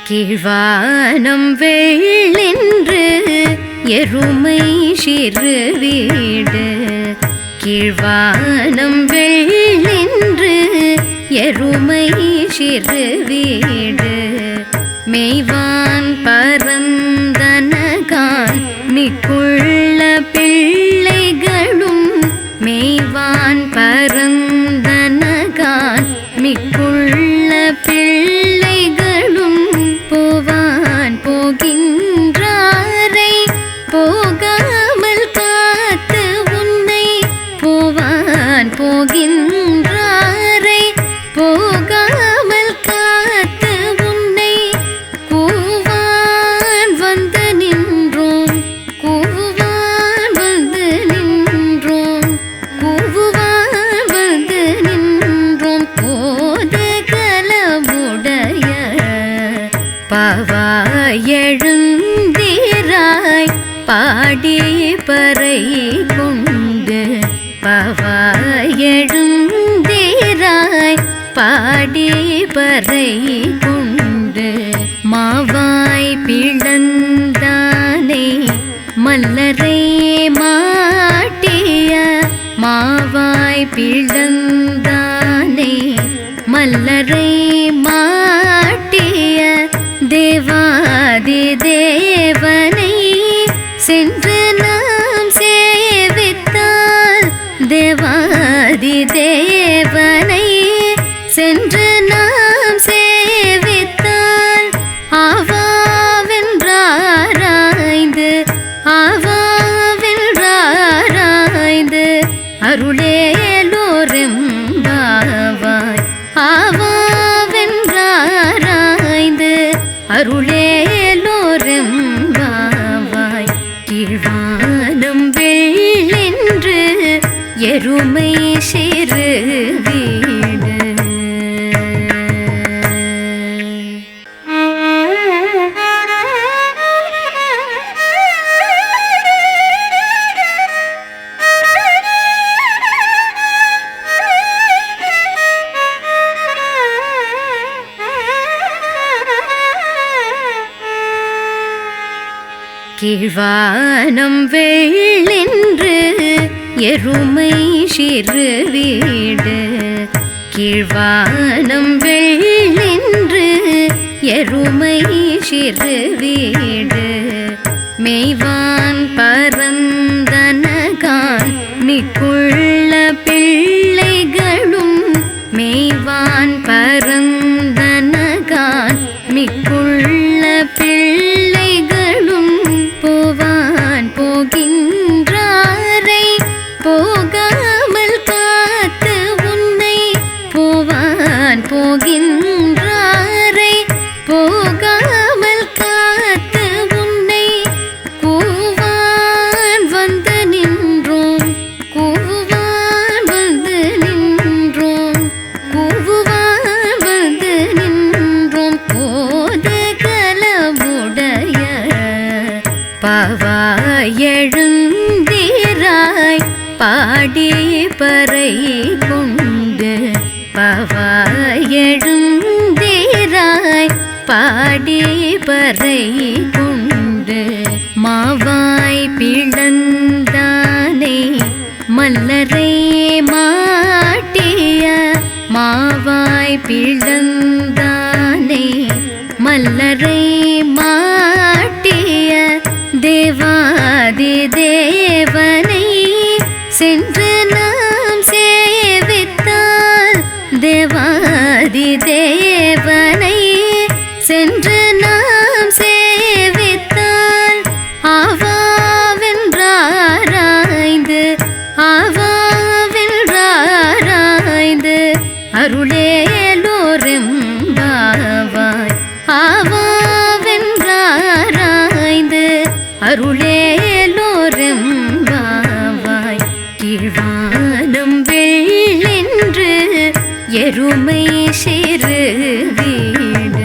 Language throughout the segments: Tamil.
கீழ்வானம் வெள்ளென்று எருமை சிறு வீடு. கீழ்வானம் வெள்ளென்று எருமை சிறு வீடு. மெய்வான் பரந்தனகான் மிக்குள்ள பிள்ளைகளும். மெய்வான் பரந்தனகான் மிக்குள்ள பிள்ளைகளும். போவான் போகின்றாரை போகாமல் காத்து உன்னை. போவான் போகின்றாரை போகாமல் காத்து உன்னை. கூவான் வந்து நின்றோம் கூவான் வந்து நின்றோம் கூவான் வந்து நின்றோம். போது கலமுடைய பாவாயெழுந்தீராய் பாடி பறை கொண்டு. பாவாயெழுந்தீராய் பாடி பறை கொண்டு. மாவாய் பிளந்தானே மல்லரை மாட்டிய. மாவாய் பிளந்தானே மல்லரை மாட்டிய. தேவாதி தேவனை சென்று நாம் சேவித்தால். தேவாதி தேவனை சென்று நாம் சேவித்தால். ஆவாவென்றாராய்ந்து ஆவாவென்றாராய்ந்து அருளேலோரெம்பாவாய். ஆவாவென்றாராய்ந்து அருளேலோரெம்பாவாய். கீழ்வானம் வெள்ளென்று எருமை சிறு வீடு. கீழ்வானம் வெள்ளென்று எருமை சிறு வீடு. கீழ்வானம் வெள்ளென்று எருமை சிறு வீடு. மெய்வான் பரந்தனகான் மிக்குள்ள பிள்ளைகளும். மெய்வான் பரந்தனகான் மிக்குள்ள பிள்ளைகளும். போவான் போகின்றாரை போகாமல் காத்து உன்னை. போவான் போகின்றாரை போகாமல் காத்து உன்னை. கூவான் வந்து நின்றோம் கூவான் வந்து நின்றோம் கூவான் வந்து நின்றோம். போது கலமுடைய பாவாயெழுந்தீராய் பாடி பறை கொண்டு. பாவாயெழுந்தீராய் பாடி பறை கொண்டு. மாவாய் பிளந்தானே மல்லரை மாட்டிய. மாவாய் பிளந்தானே மல்லரை மாட்டிய. தேவாதி தேவனை சென்று நாம் சேவித்தால். தேவாதி தேவனை சென்று நாம் சேவித்தால். ஆவாவென்றாராய்ந்து ஆவாவென்றாராய்ந்து அருளேலோரெம்பாவாய். ஆவாவென்றாராய்ந்து அருளேலோரெம்பாவாய். கீழ்வானம் வெள்ளென்று எருமை சிறு வீடு.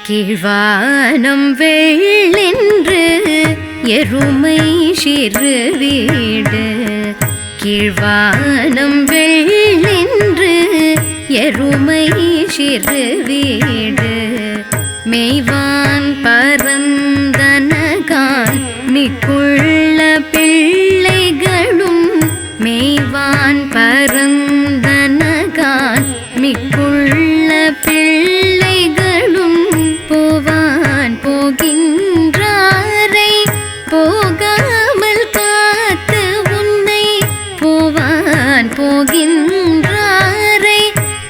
கீழ்வானம் வெள்ளென்று எருமை சிறு வீடு கீழ்வானம் வெள்ளென்று எருமை சிறு வீடு மெய்வான் பரந்தனகான் மிக்குள்ள பிள்ளைகளும் மெய்வான் பரந்தனகான் மிக்குள்ள பிள்ளைகளும் போவான் போகின்றாரை போகாமல் காத்து உன்னை போவான் போகின்றாரை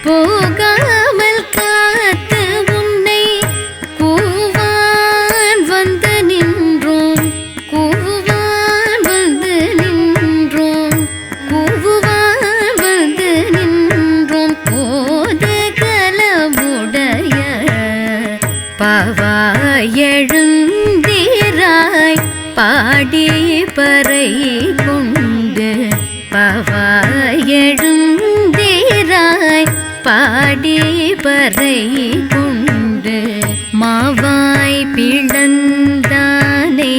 போகாமல் காத்து உன்னை கூவான் வந்து நின்றோம் கூவான் வந்து நின்றோம் கூவான் வந்து நின்றோம் போது கலவுடைய பாவாய் எழுந்தீராய் பாடி பறை கொண்டு பாவாய் எழுந்தீராய் பாடி பறை கொண்டு மாவாய் பிளந்தானே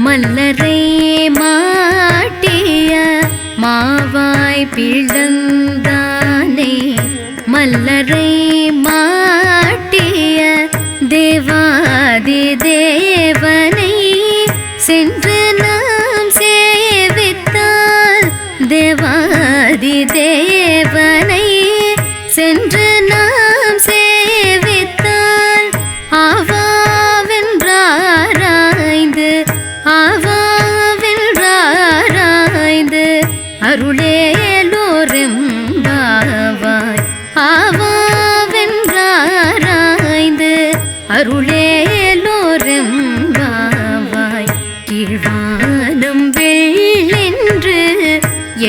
மல்லரை மாட்டிய மாவாய் பிளந்தானே மல்லரை மாட்டிய தேவாதி தேவனை சென்று நாம் சேவித்தால் தேவாதி தேவனை சென்று நாம் சேவித்தால் ஆவாவென்றாராய்ந்து ஆவாவென்றாராய்ந்து அருளேலோரெம்பாவாய் ஆவாவென்றாராய்ந்து அருளேலோரெம்பாவாய் கீழ்வானம் வெள்ளென்று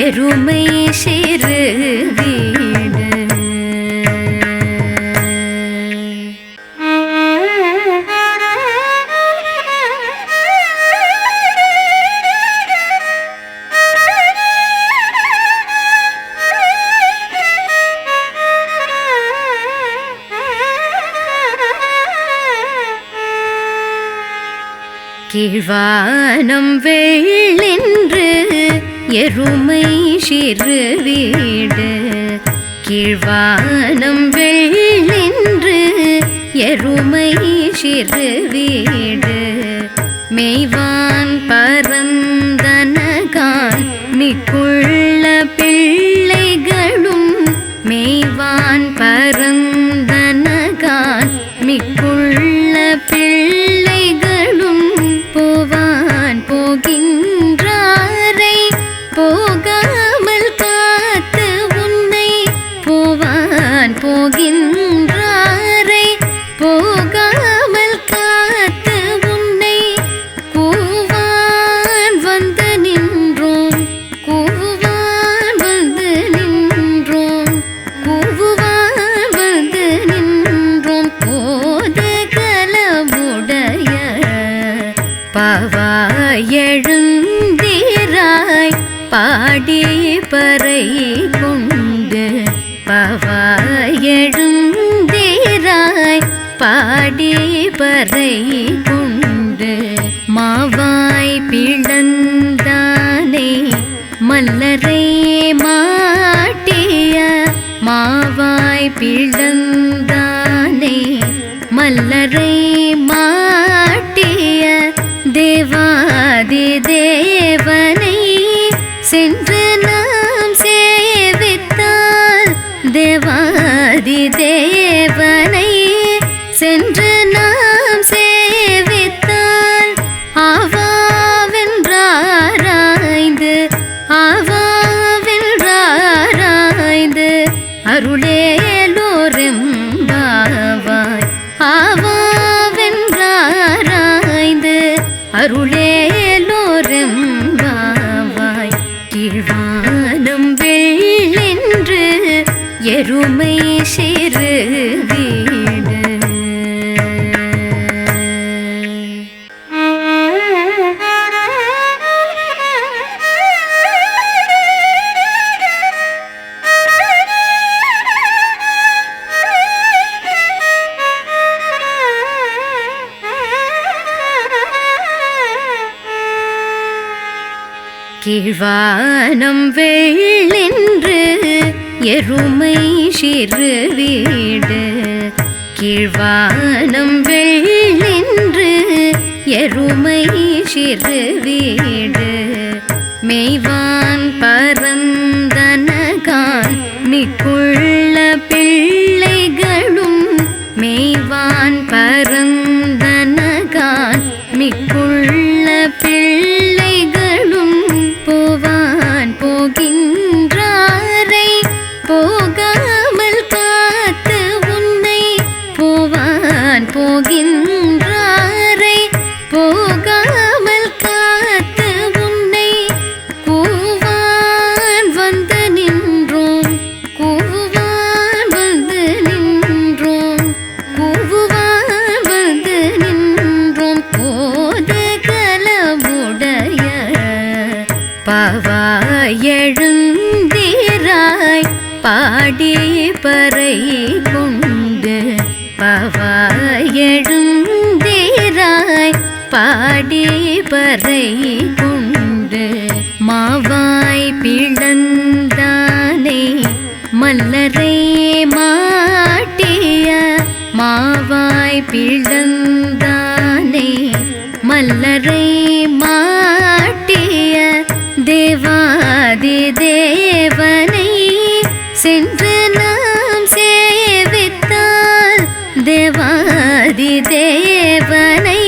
எருமை சிறு வீடு கீழ்வானம் வெள்ளென்று எருமை சிறு வீடு கீழ்வானம் வெள்ளென்று எருமை சிறு வீடு மெய்வான் பரந்தனகான் மிக்குள்ள பிள்ளைகளும் மெய்வான் பரந்தனகான் மிக்குள்ள பிள்ளைகளும் போவான் போகின்றாரை போகாமல் காத்து உன்னை போவான் போகின்றாரை போகாமல் காத்து உன்னை கூவான் வந்து நின்றோம் கூவான் வந்து நின்றோம் கூவான் வந்து நின்றோம் போது கலவுடைய பாவாய் எழுந்தீராய் பாடி பறை கொண்டு பாவாய் எழுந்தீராய் பாடி பறை கொண்டு மாவாய் பிளந்தானே மல்லரை மாட்டிய மாவாய் பிளந்தானே மல்லரை மாட்டிய தேவாதி தேவனை சென்று நாம் சேவித்தால் தேவாதி தேவனை சென்று நாம் சேவித்தால் ஆவாவென்றாராய்ந்து ஆவாவென்றாராய்ந்து அருளேலோரெம்பாவாய் ஆவாவென்றாராய்ந்து அருளேலோரெம்பாவாய் கீழ்வானம் வெள்ளென்று எருமை சிறு வீடு கீழ்வானம் வெள்ளென்று எருமை சிறு வீடு. கீழ்வானம் வெள்ளென்று எருமை சிறு வீடு. மெய்வான் பரந்தனகான் மிக்குள்ள பிள்ளைகளும். மெய்வான் பரந்தனகான் மிக்குள்ள பிள்ளைகளும். போவான் போகின்றாரை போகாமல் காத்து உன்னை. போவான் போகின்றாரை போகாமல் காத்து உன்னை. கூவான் வந்து நின்றோம் கூவான் வந்து நின்றோம் கூவான் வந்து நின்றோம். போது கலமுடைய பாவாய் எழுந்தீராய் பாடி பறை கொண்டு. பாவாய் எழுந்தீராய் பாடி பறை கொண்டு. மாவாய் பிளந்தானே மல்லரை மாட்டிய. மாவாய் பிளந்தானே மல்லரை மாட்டிய. தேவாதி தேவனை சென்று நாம் சேவித்தால். தேவாதி தேவனை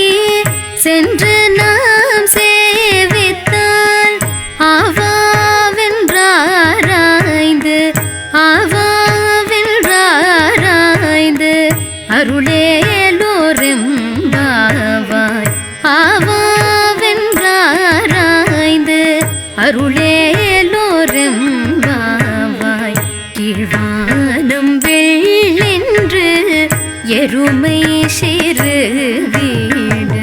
சென்று நாம் சேவித்தால். ஆவாவென்றாராய்ந்து ஆவாவென்றாராய்ந்து அருளேலோரெம்பாவாய். ஆவாவென்றாராய்ந்து அருளேலோரெம்பாவாய். கீழ்வானம் வெள்ளென்று எருமை சிறு வீடு.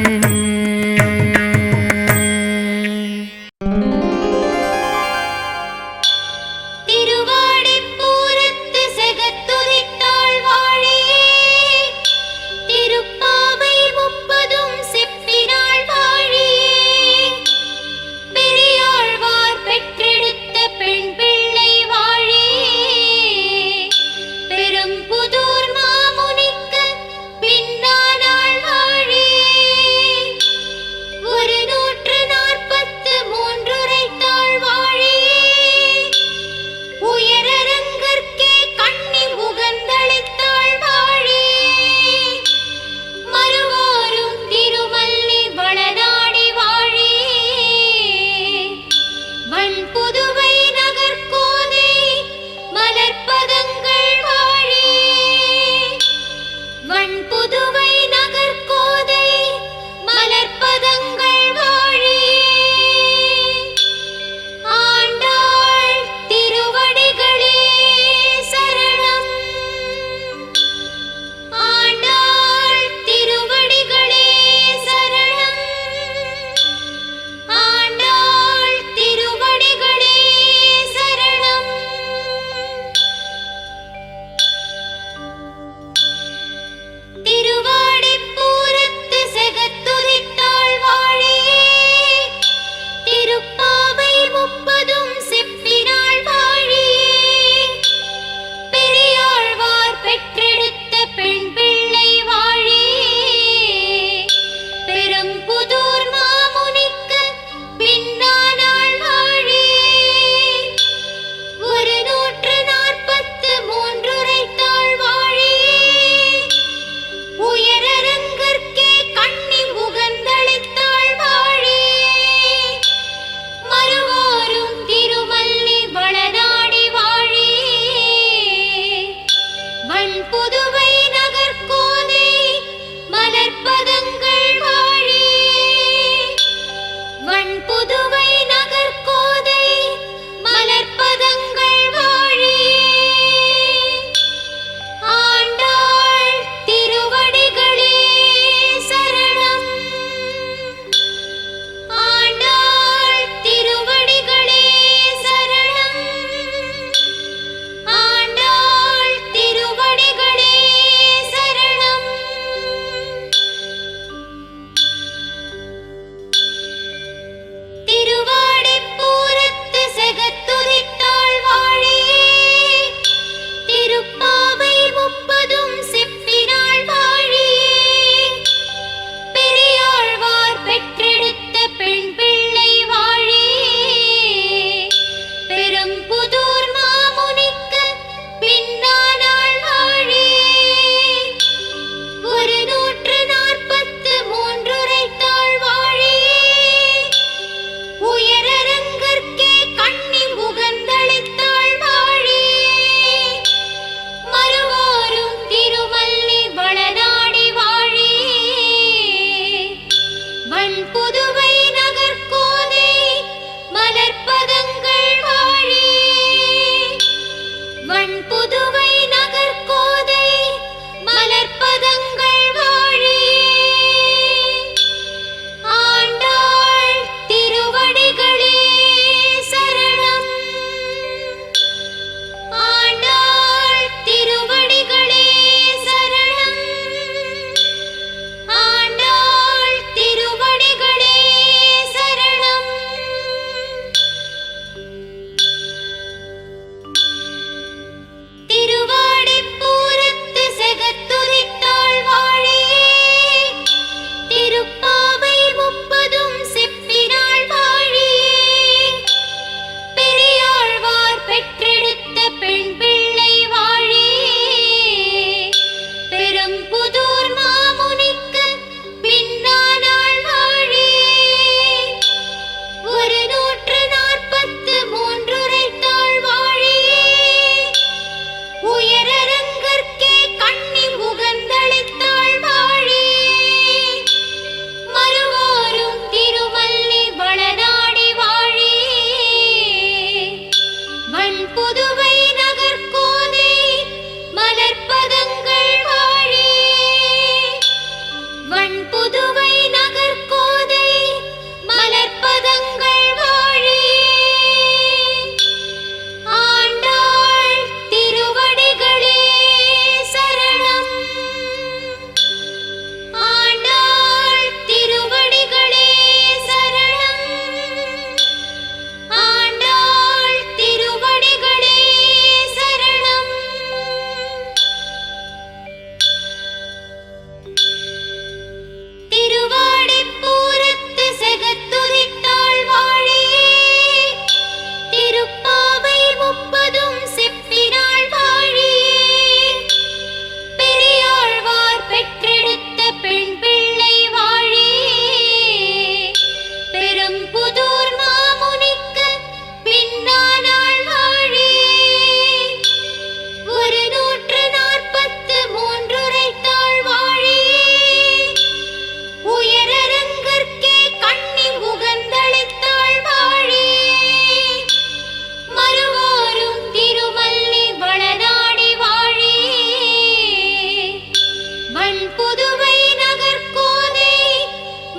வண்புதுவை நகர்கோதை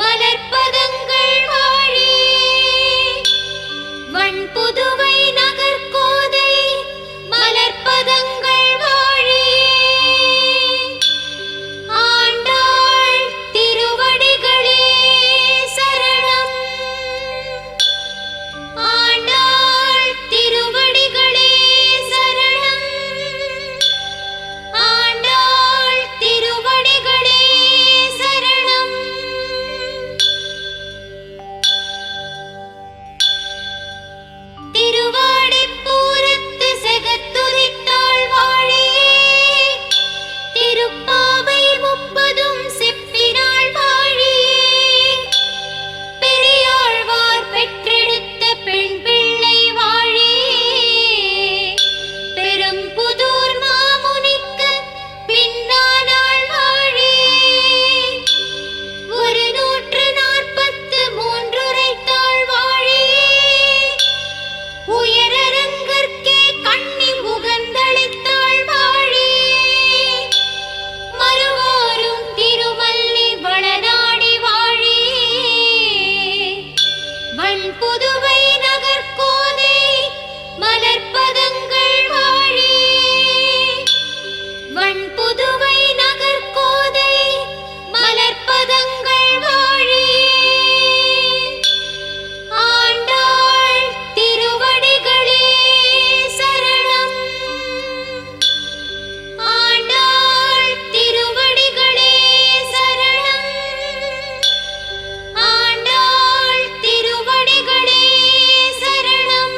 மலர்ப்பதங்கள் வாழி வண்புதுவை நகர்கோதை மலர்ப்பதங்கள் வாழி ஆண்டாள் திருவடிகளே சரணம் ஆண்டாள் திருவடிகளே சரணம் ஆண்டாள் திருவடிகளே சரணம் திருவாடிப்பூரத்து செகத்துதித்தாள் வாழியே திருப்பாவை 30 செப்பினாள் வாழியே பெரியாழ்வார் பெற்றெடுத்த பெண் பிள்ளை வாழியே பெரும்புதூர் மாமுனிக்கு பின்னானாள் வாழியே 143 உரைத்தாள் வாழியே உயரரங்கற்கே கண்ணி முகந்தளித்தாள் வாழியே மறுவாரும் திருமல்லி வளநாடி வாழியே வண்புதுவை நகர்கோதை மலர்ப்பதங்கள் வாழியே வண்புதுவை நகர்கோதை மலர்ப்பதங்கள் வாழியே ஆண்டாள் திருவடிகளே சரணம் ஆண்டாள் திருவடிகளே சரணம் ஆண்டாள் திருவடிகளே சரணம்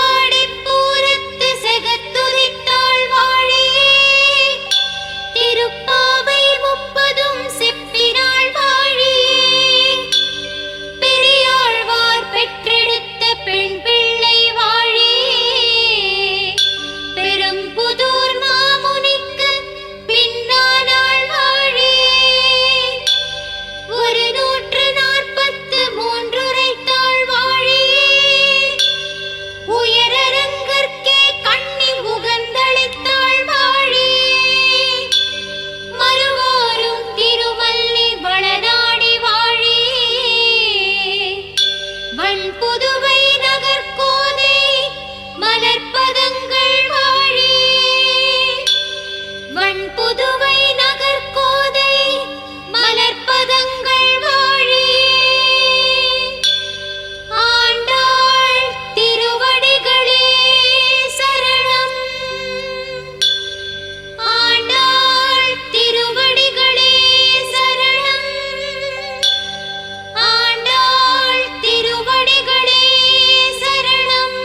திருவாடிப்பூரத்து செகத்துதித்தாள் வாழியே திருப்பாவை 30 செப்பினாள் வாழியே பெரியாழ்வார் பெற்றெடுத்த பெண் பிள்ளை வாழியே பெரும்புதூர் மாமுனிக்கு பின்னானாள் வாழியே 143 உரைத்தாள் வாழியே உயரரங்கற்கே கண்ணி முகந்தளித்தாள் வாழியே மறுவாரும் திருமல்லி வளநாடி வாழியே வண்புதுவை நகர்கோதை மலர்ப்பதங்கள் வாழியே வண்புதுவை நகர்கோதை மலர்ப்பதங்கள் வாழியே ஆண்டாள் திருவடிகளே சரணம் ஆண்டாள் திருவடிகளே சரணம் ஆண்டாள் திருவடிகளே சரணம்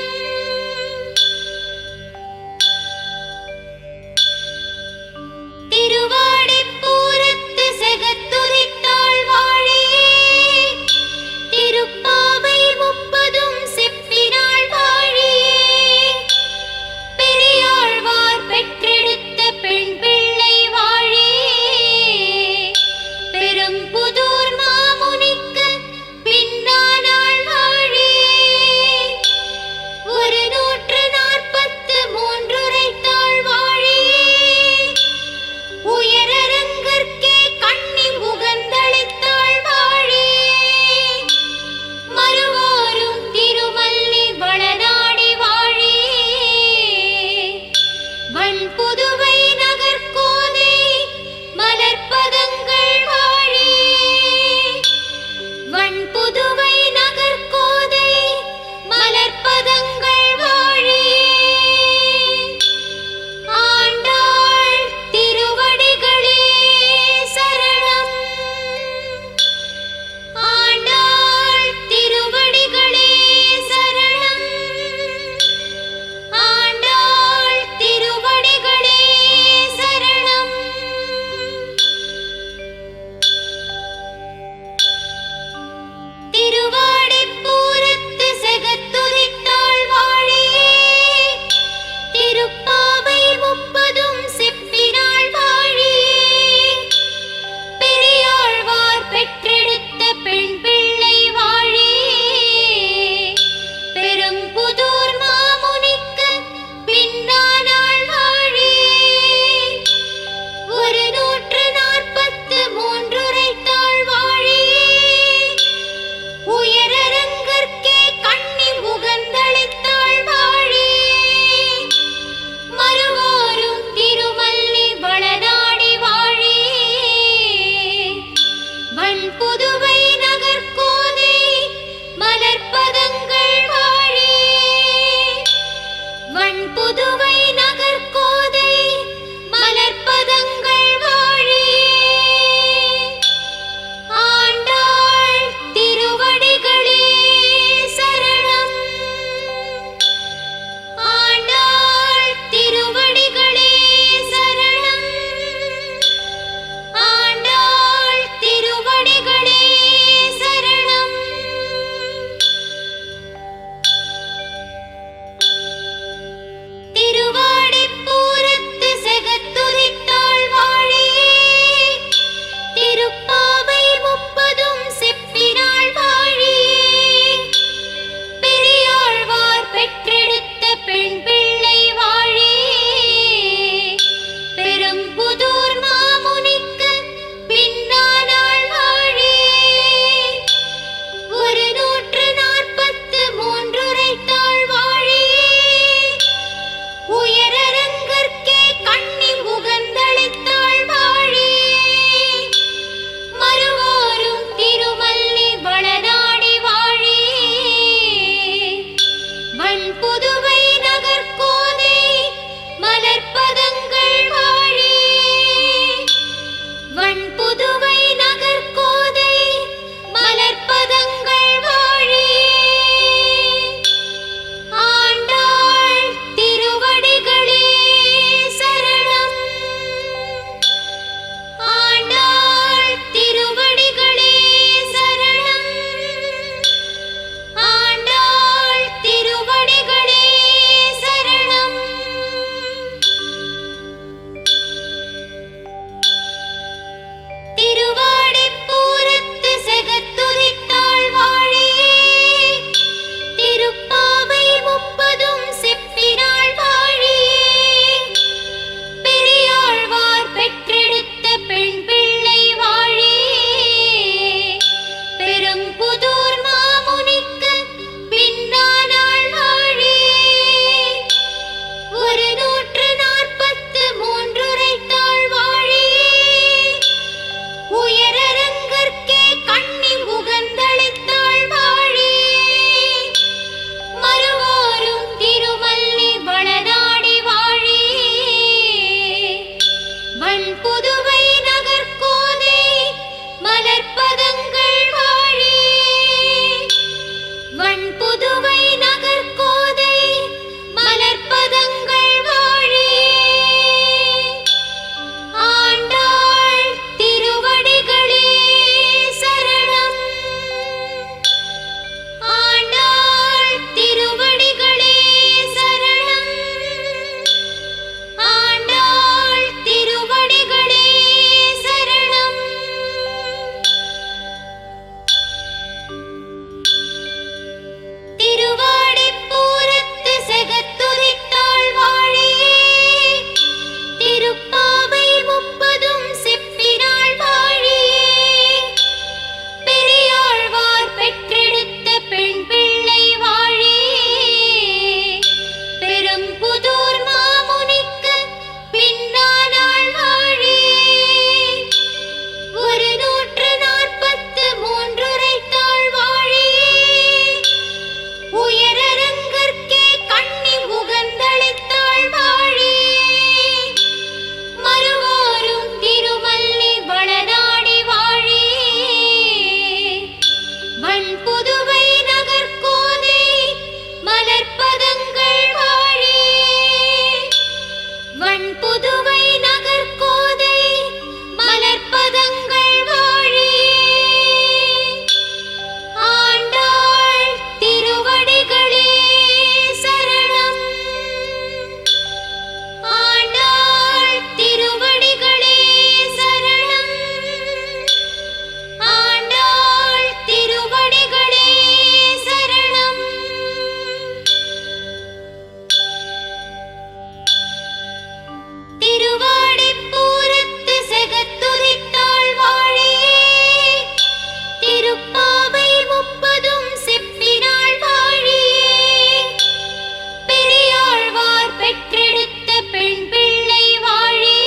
பெற்றெடுத்த பெண் பிள்ளை வாழி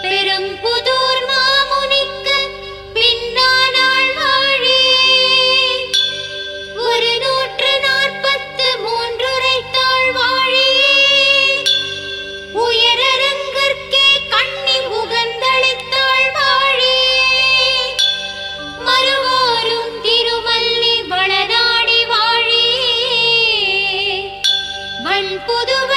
பெரும்புதூர் மாமுனிக்கு பின்னானாள் வாழி 143 உரைத்தாள் வாழி உயரரங்கற்கே கண்ணி உகந்தளித்தாள் வாழி மறுவோரும் திருமல்லி வளநாடி வாழி வன்புதுவை